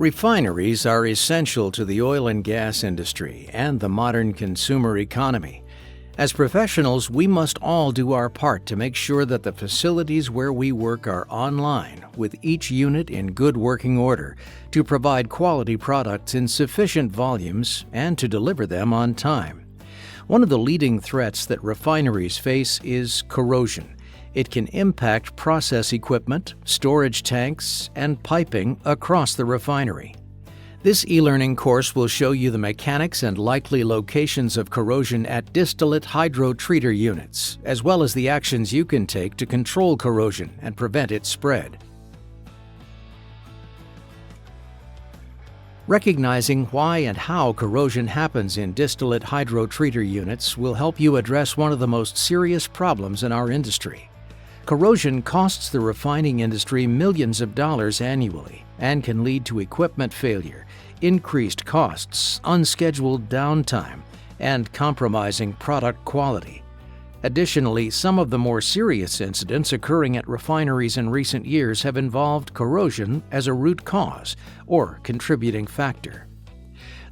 Refineries are essential to the oil and gas industry and the modern consumer economy. As professionals, we must all do our part to make sure that the facilities where we work are online, with each unit in good working order, to provide quality products in sufficient volumes and to deliver them on time. One of the leading threats that refineries face is corrosion. It can impact process equipment, storage tanks, and piping across the refinery. This e-learning course will show you the mechanics and likely locations of corrosion at distillate hydrotreater units, as well as the actions you can take to control corrosion and prevent its spread. Recognizing why and how corrosion happens in distillate hydrotreater units will help you address one of the most serious problems in our industry. Corrosion costs the refining industry millions of dollars annually and can lead to equipment failure, increased costs, unscheduled downtime, and compromising product quality. Additionally, some of the more serious incidents occurring at refineries in recent years have involved corrosion as a root cause or contributing factor.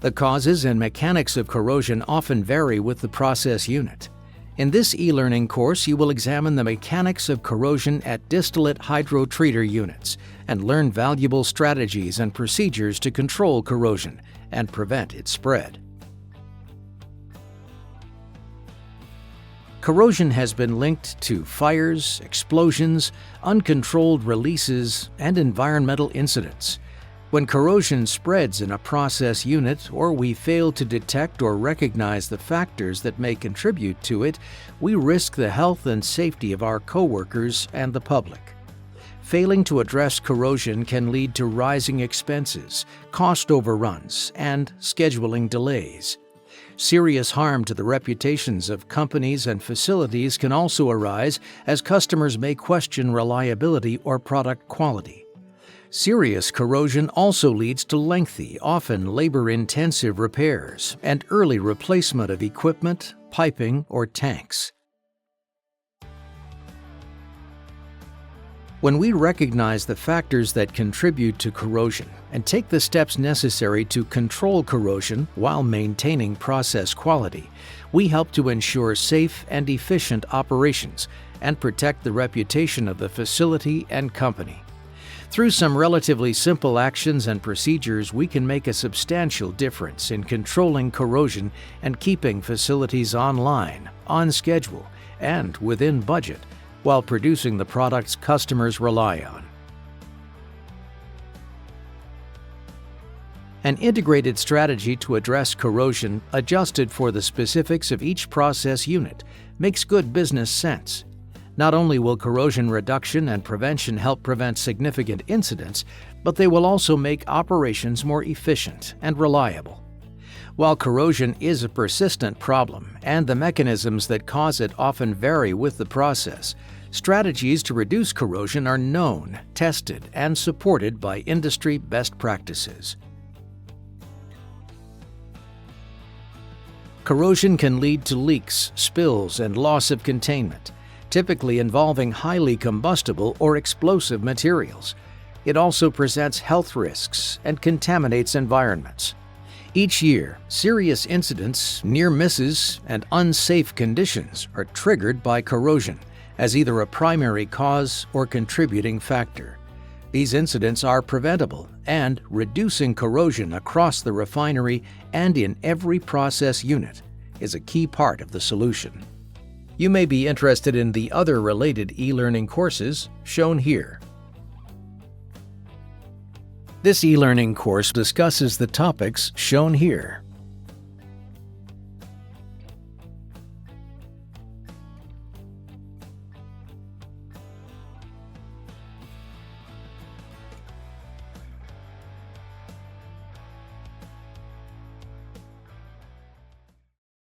The causes and mechanics of corrosion often vary with the process unit. In this e-learning course, you will examine the mechanics of corrosion at distillate hydrotreater units and learn valuable strategies and procedures to control corrosion and prevent its spread. Corrosion has been linked to fires, explosions, uncontrolled releases, and environmental incidents. When corrosion spreads in a process unit, or we fail to detect or recognize the factors that may contribute to it, we risk the health and safety of our coworkers and the public. Failing to address corrosion can lead to rising expenses, cost overruns, and scheduling delays. Serious harm to the reputations of companies and facilities can also arise as customers may question reliability or product quality. Serious corrosion also leads to lengthy, often labor-intensive repairs and early replacement of equipment, piping, or tanks. When we recognize the factors that contribute to corrosion and take the steps necessary to control corrosion while maintaining process quality, we help to ensure safe and efficient operations and protect the reputation of the facility and company. Through some relatively simple actions and procedures, we can make a substantial difference in controlling corrosion and keeping facilities online, on schedule, and within budget, while producing the products customers rely on. An integrated strategy to address corrosion, adjusted for the specifics of each process unit, makes good business sense. Not only will corrosion reduction and prevention help prevent significant incidents, but they will also make operations more efficient and reliable. While corrosion is a persistent problem and the mechanisms that cause it often vary with the process, strategies to reduce corrosion are known, tested, and supported by industry best practices. Corrosion can lead to leaks, spills, and loss of containment, typically involving highly combustible or explosive materials. It also presents health risks and contaminates environments. Each year, serious incidents, near misses, and unsafe conditions are triggered by corrosion as either a primary cause or contributing factor. These incidents are preventable, and reducing corrosion across the refinery and in every process unit is a key part of the solution. You may be interested in the other related e-learning courses shown here. This e-learning course discusses the topics shown here.